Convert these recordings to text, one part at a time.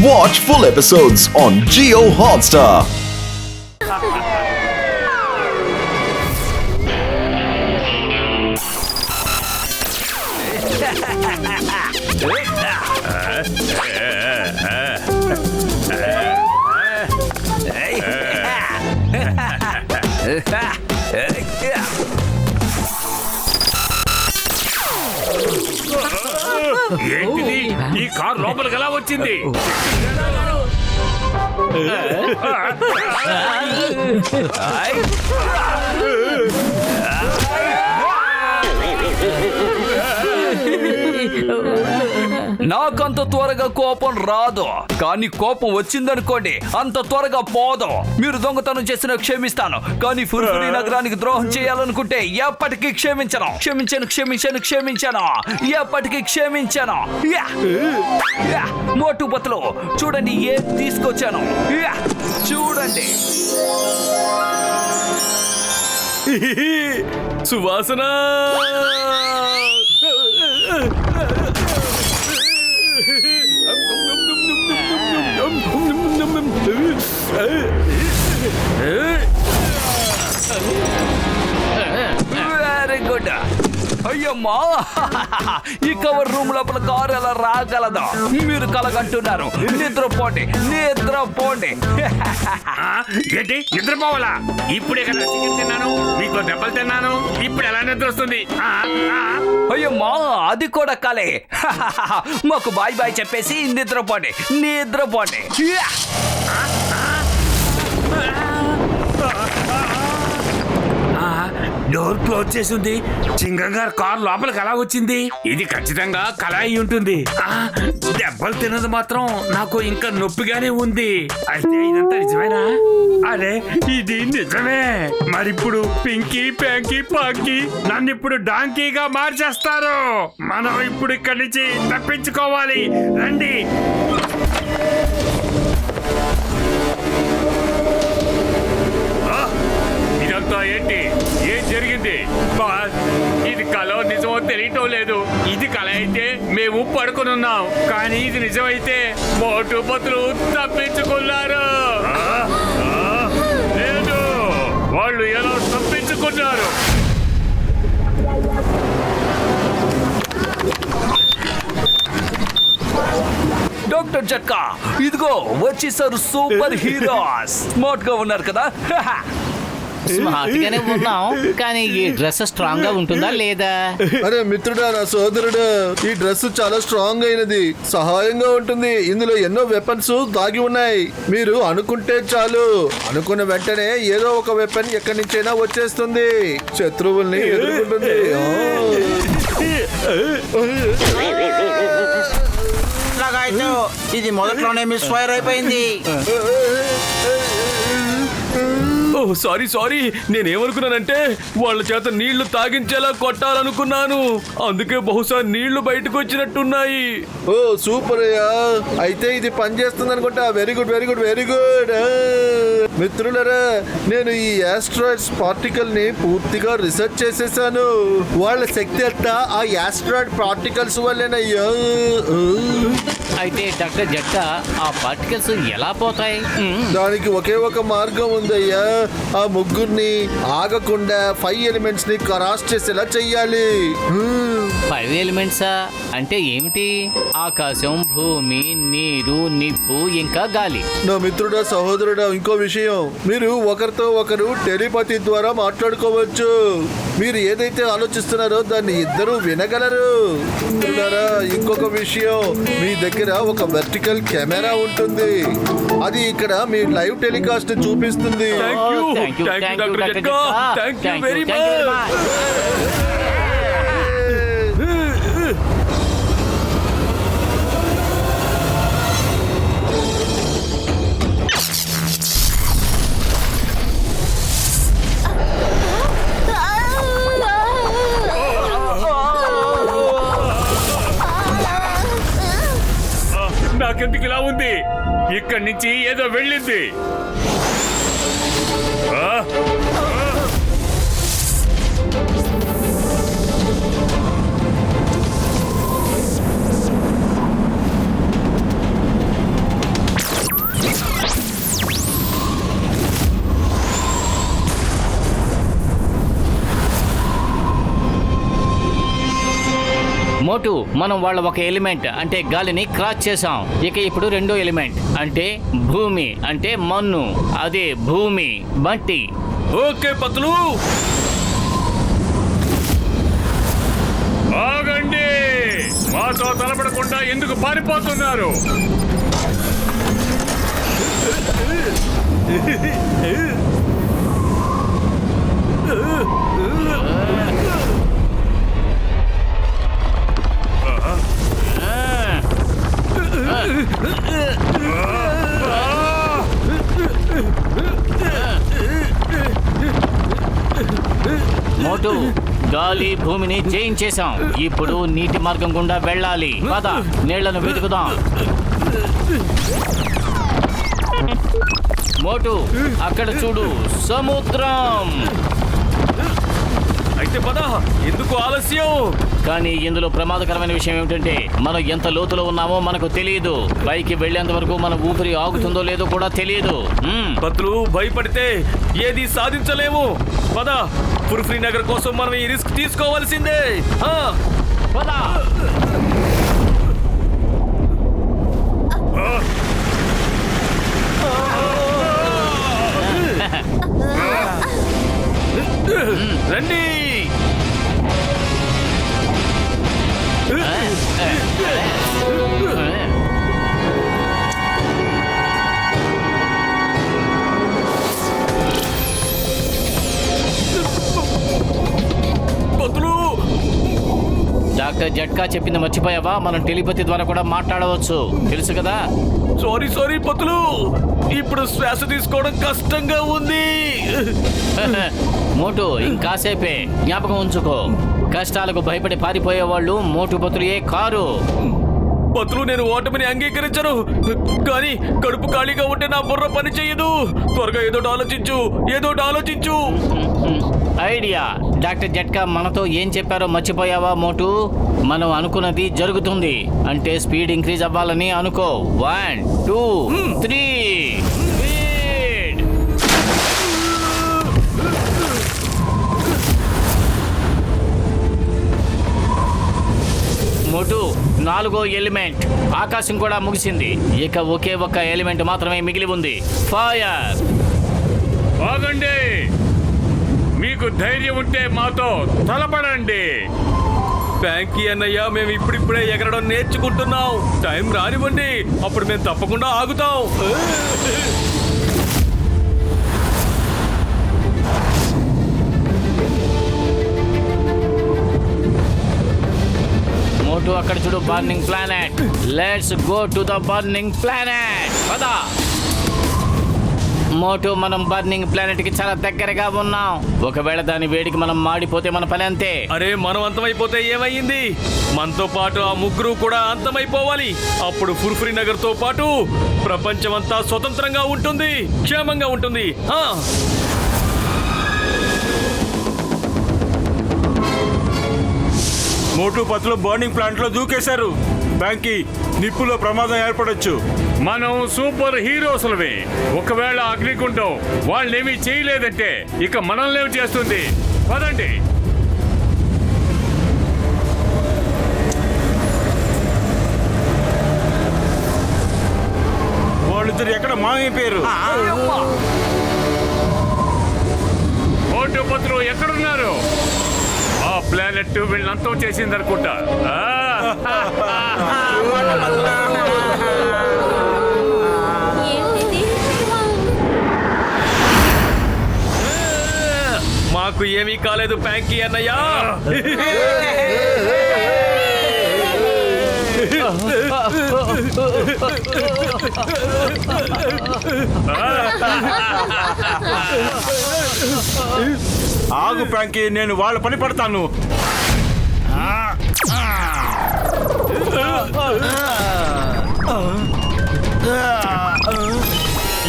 Watch full episodes on Jio Hotstar. ఏంటిది ఈ car లోపలికి ఎలా వచ్చింది? నాకంత త్వరగా కోపం రాదు, కానీ కోపం వచ్చిందనుకోండి అంత త్వరగా పోదు. మీరు దొంగతనం చేసిన క్షమిస్తాను, కానీ ఫుర్ఫురి నగరానికి ద్రోహం చేయాలనుకుంటే ఎప్పటికీ క్షమించను. క్షమించను క్షమించను క్షమించను ఎప్పటికీ క్షమించను. మోటు బతులు చూడండి, ఏం తీసుకొచ్చాను చూడండి. సువాసన వెరీ గుడ్. అయ్యమ్మా, ఈ కవర్ రూమ్ లోపల కారు ఎలా రాగలదు? మీరు కలగంటున్నారు. నిద్రపోండి నిద్రపోండి. ఏంటి నిద్రపోవాలా? ఇప్పుడే కదా చికెన్ తిన్నాను, మీకు దెబ్బలు తిన్నాను, ఇప్పుడు ఎలా నిద్ర వస్తుంది? అయ్యమ్మా, అది కూడా కలే. మాకు బాయ్ బాయ్ చెప్పేసి నిద్రపోండి నిద్రపోండి. డోర్ క్లోజ్ చేసి ఉంది. చింగం గారు కార్ లోపలికి ఎలా వచ్చింది? ఇది ఖచ్చితంగా కళ అయి ఉంటుంది. దెబ్బలు తిన్నది మాత్రం నాకు ఇంకా నొప్పిగానే ఉంది. అయితే ఇదంతా నిజమేనా? అరే ఇది నిజమే. మరిప్పుడు పింకీ ప్యాంకీ పాంకీ నన్ను ఇప్పుడు డాంకీగా మార్చేస్తారు. మనం ఇప్పుడు ఇక్కడి నుంచి తప్పించుకోవాలి. రండి. ఇదంతా ఏంటి? ఏం జరిగింది? ఇది కళ నిజమో తెలియటం లేదు. ఇది కళ అయితే మేము పడుకుని ఉన్నాం, కానీ ఇది నిజమైతే మోటు పతులు తప్పించుకున్నారు. లేదు, వాళ్ళు ఎలా తప్పించుకున్నారు? డాక్టర్ జట్కా, ఇదిగో వచ్చేసారు సూపర్ హీరోస్. స్మార్ట్ గా ఉన్నారు కదా? స్మార్ట్ గానే ఉన్నాం, కానీ ఈ డ్రెస్ స్ట్రాంగ్ గా ఉంటుందా లేదా? అరే మిత్రుడా, నా సోదరుడు, ఈ డ్రెస్ చాలా స్ట్రాంగ్ అయినది, సహాయంగా ఉంటుంది. ఇందులో ఎన్నో వెపన్స్ దాగి ఉన్నాయి. మీరు అనుకుంటే చాలు, అనుకున్న వెంటనే ఏదో ఒక వెపన్ ఎక్కడి నుంచైనా వచ్చేస్తుంది, శత్రువుల్ని ఎదుర్కొంటుంది. ఇది మొదట్లోనే మిస్ ఫైర్ అయిపోయింది. సారీ సారీ, నేనేమనుకున్నానంటే వాళ్ళ చేత నీళ్లు తాగించేలా కొట్టాలనుకున్నాను. అందుకే బహుశా నీళ్లు బయటకు వచ్చినట్టున్నాయి. ఓ సూపర్ అయ్యా, అయితే ఇది పనిచేస్తుంది అనుకుంటా. Very good very good very good. మిత్రులరా, నేను ఈ యాస్ట్రాయిడ్స్ పార్టికల్ ని పూర్తిగా రీసెర్చ్ చేసేసాను. వాళ్ళ శక్తి అంతా ఆ యాస్ట్రాయిడ్ పార్టికల్స్ వల్లేనయ్యా. అయితే డాక్టర్ జట్కా, ఆ పార్టికల్స్ ఎలా పోతాయి? దానికి ఒకే ఒక మార్గం ఉందయ్యా. ఆ ముగ్గురిని ఆగకుండా 5 ఎలిమెంట్స్ ని క్రాస్ చేసేలా చెయ్యాలి. 5 ఎలిమెంట్సా? అంటే ఏమిటి? ఆకాశం, భూమి, నీరు, నిప్పు, ఇంకా గాలి. నా మిత్రుడా, సహోదరుడా, ఇంకో విషయం, మీరు ఒకరితో ఒకరు టెలిపతి ద్వారా మాట్లాడుకోవచ్చు. మీరు ఏదైతే ఆలోచిస్తున్నారో దాన్ని ఇద్దరు వినగలరు. మిత్రులారా, ఇంకొక విషయం, మీ దగ్గర ఒక వర్టికల్ కెమెరా ఉంటుంది. అది ఇక్కడ మీ లైవ్ టెలికాస్ట్ చూపిస్తుంది. Thank you doctor Jhatka. Thank you very much. నాకెందుకు ఇలా ఉంది? ఇక్కడి నుంచి ఏదో వెళ్ళింది. మోటు మనం వాళ్ళ ఒక ఎలిమెంట్ అంటే గాలిని క్రాస్ చేసాం. ఇక ఇప్పుడు రెండో ఎలిమెంట్ అంటే భూమి అంటే మన్ను, అదే భూమి మట్టి. ఓకే పతులు, ఆగండి, మాతో తలపడకుండా ఎందుకు పారిపోతున్నారు? మోటు గాలి భూమిని జయించేశాం. ఇప్పుడు నీటి మార్గం గుండా వెళ్ళాలి. పద, నీళ్లను వెతుకుదాం. మోటు అక్కడ చూడు, సముద్రం. అయితే పద, ఎందుకు ఆలస్యం? కానీ ఇందులో ప్రమాదకరమైన విషయం ఏమిటంటే మనం ఎంత లోతులో ఉన్నామో మనకు తెలియదు. పైకి వెళ్లేంత వరకు మన ఊపిరి ఆగుతుందో లేదో కూడా తెలియదు. పతులు, భయపడితే ఏది సాధించలేము. పద, ఫుర్ఫ్రీ నగర్ కోసం మనం ఈ రిస్క్ తీసుకోవాల్సిందే. పద. రండి. పతులు, డాక్టర్ జట్కా చెప్పింది మర్చిపోయావా? మనం టెలిపతి ద్వారా కూడా మాట్లాడవచ్చు, తెలుసు కదా? సారీ పతులు, ఇప్పుడు శ్వాస తీసుకోవడం కష్టంగా ఉంది. మోటు ఇంకాసేపే జ్ఞాపకం ఉంచుకో, కష్టాలకు భయపడి పారిపోయే వాళ్ళు మోటు బతులుయే కారు. పతులు, నేను ఓటమిని అంగీకరించను, కానీ కడుపు ఖాళీగా ఉంటే నా బుర్ర పని చెయ్యదు. త్వరగా ఏదోటి ఆలోచించు. ఐడియా. డాక్టర్ జట్కా మనతో ఏం చెప్పారో మర్చిపోయావా మోటు? మనం అనుకున్నది జరుగుతుంది అంటే స్పీడ్ ఇంక్రీజ్ అవ్వాలని అనుకో. 1 2 3 స్పీడ్. మోటు, 4వ ఎలిమెంట్ ఆకాశం కూడా ముగిసింది. ఇక ఒకే ఒక్క ఎలిమెంట్ మాత్రమే మిగిలి ఉంది, ఫైర్. ఆగండి, మీకు ధైర్యం ఉంటే మాతో తలపడండి. బ్యాంకీ అన్నయ్య, మేము ఇప్పుడిప్పుడే ఎగరడం నేర్చుకుంటున్నాం. టైం రానివ్వండి, అప్పుడు మేము తప్పకుండా ఆగుతాం. మోటు అక్కడ చూడు, burning planet. Let's go to the burning planet. పదా మోటు, మనం బర్నింగ్ ప్లానెట్ కి చాలా దగ్గరగా ఉన్నాం. ఒకవేళ దాని వేడికి మనం మాడిపోతే మన పని అంతే. అరే, మనం అంతమైపోతే ఏమయ్యింది? మనతో పాటు ఆ ముగ్గురు కూడా అంతమైపోవాలి. అప్పుడు ఫుర్ఫ్రీ నగర్ తో పాటు ప్రపంచమంతా స్వతంత్రంగా ఉంటుంది, క్షేమంగా ఉంటుంది. మోటు పతులు బర్నింగ్ ప్లాంట్ లో దూకేశారు. బ్యాంకీ, నిప్పులో ప్రమాదం ఏర్పడొచ్చు. మనం సూపర్ హీరోసులమే. ఒకవేళ అగ్నికుండం వాళ్ళేమీ చేయలేదంటే ఇక మనల్ని చేస్తుంది. పదండి. వాళ్ళిద్దరు ఎక్కడ మాయమైపోయారు? మోటు పత్రు ఎక్కడున్నారు? ఆ ప్లానెట్ వీళ్ళని అంతం చేసింది అనుకుంటా. మాకు ఏమీ కాలేదు బ్యాంకీ అన్నయ్య. ఆగు బ్యాంకీ, నేను వాళ్ళ పని పడతాను.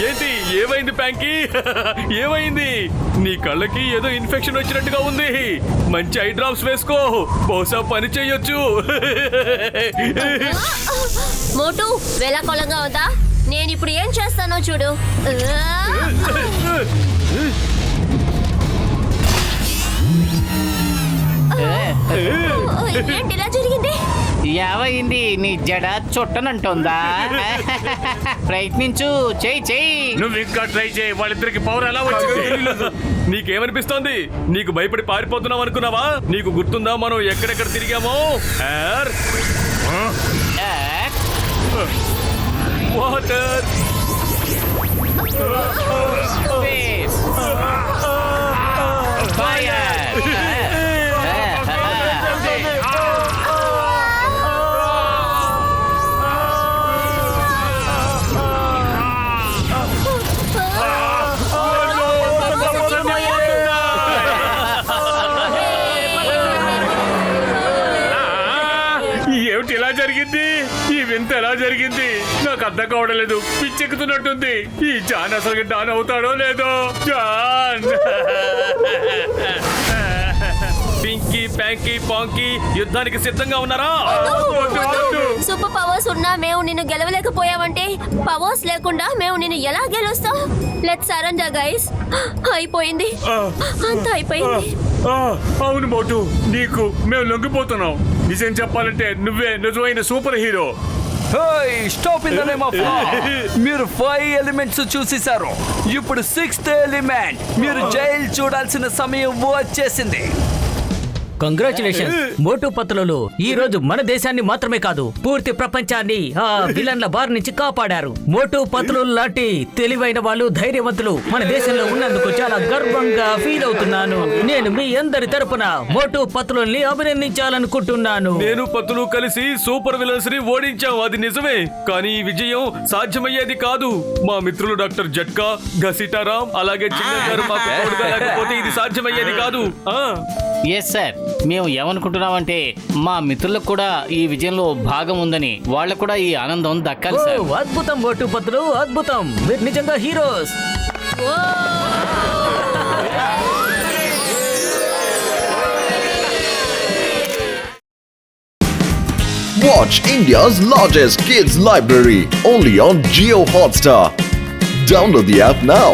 ఏంటి, ఏమైంది బ్యాంకీ? ఏమైంది? నీ కళ్ళకి ఏదో ఇన్ఫెక్షన్ వచ్చినట్టుగా ఉంది. మంచి ఐ డ్రాప్స్ వేసుకో, బహుశా పని చెయ్యొచ్చు. మోటు, వేళాకోళంగా ఉందా? నేను ఇప్పుడు ఏం చేస్తానో చూడు. ఏంటి ఇలా జరిగింది? ఏమైంది? నీ జడ చుట్టనంటుందా? ప్రయత్నించు, చెయ్యి. నువ్వు ఇంకా ట్రై చేయి. వాళ్ళిద్దరికి పవర్ ఎలా వచ్చింది? నీకేమనిపిస్తోంది? నీకు భయపడి పారిపోతున్నావు అనుకున్నావా? నీకు గుర్తుందా మనం ఎక్కడెక్కడ తిరిగామో? Water, Space. Fire. ఏమిటి ఇలా జరిగింది? ఈ వింత ఎలా జరిగింది? నాకు అర్థం కావడలేదు. పిచ్చెక్కుతున్నట్టుంది. ఈ జాన్ అసలు డాన్ అవుతాడో లేదో. జాన్ పింకీ, ప్యాంకీ, పాంకీ యుద్ధానికి సిద్ధంగా ఉన్నారా? సూపర్ పవర్స్ ఉన్నా మేము నిన్ను గెలవలేకపోయామంటే పవర్స్ లేకుండా మేము నిన్ను ఎలా గెలుస్తాం? Let's surrender guys. అయిపోయింది, అంత అయిపోయింది. అవును మోటు, నీకు మేము లొంగిపోతున్నాం. నిజం చెప్పాలంటే నువ్వే నిజమైన super hero. Stop in the name of law. మీరు 5 ఎలిమెంట్స్ చూసేశారు. ఇప్పుడు 6th ఎలిమెంట్. మీరు జైలు చూడాల్సిన సమయం వచ్చేసింది. కంగ్రాచులేషన్స్ మోటు పత్రులు. ఈ రోజు మన దేశాన్ని మాత్రమే కాదు పూర్తి ప్రపంచాన్ని ఆ విలన్ల బారి నుంచి కాపాడారు. మోటు పత్రులు లాంటి తెలివైన వాళ్ళు, ధైర్యవంతులు మన దేశంలో ఉన్నందుకు చాలా గర్వంగా ఫీల్ అవుతున్నాను. నేను మీ అందరి తరపున మోటు పత్రుల్ని అభినందించాలనుకుంటున్నాను. నేను పత్తులు కలిసి సూపర్ విలన్స్ ని ఓడించాం, అది నిజమే. కానీ ఈ విజయం సాధ్యమయ్యేది కాదు. మా మిత్రులు డాక్టర్ జట్కా, ఘసిటారాం, అలాగే చిన్న గారు మాకు తోడుగా లేకపోతే ఇది సాధ్యమయ్యేది కాదు. ఎస్ సార్, మేము ఏమనుకుంటున్నామంటే మా మిత్రులకు కూడా ఈ విజయంలో భాగం ఉందని, వాళ్ళకు కూడా ఈ ఆనందం దక్కాలి సార్. అద్భుతం మోటు పత్రులు, అద్భుతం. మీరు నిజంగా heroes. Watch India's largest kids library only on Jio Hotstar. Download the app now.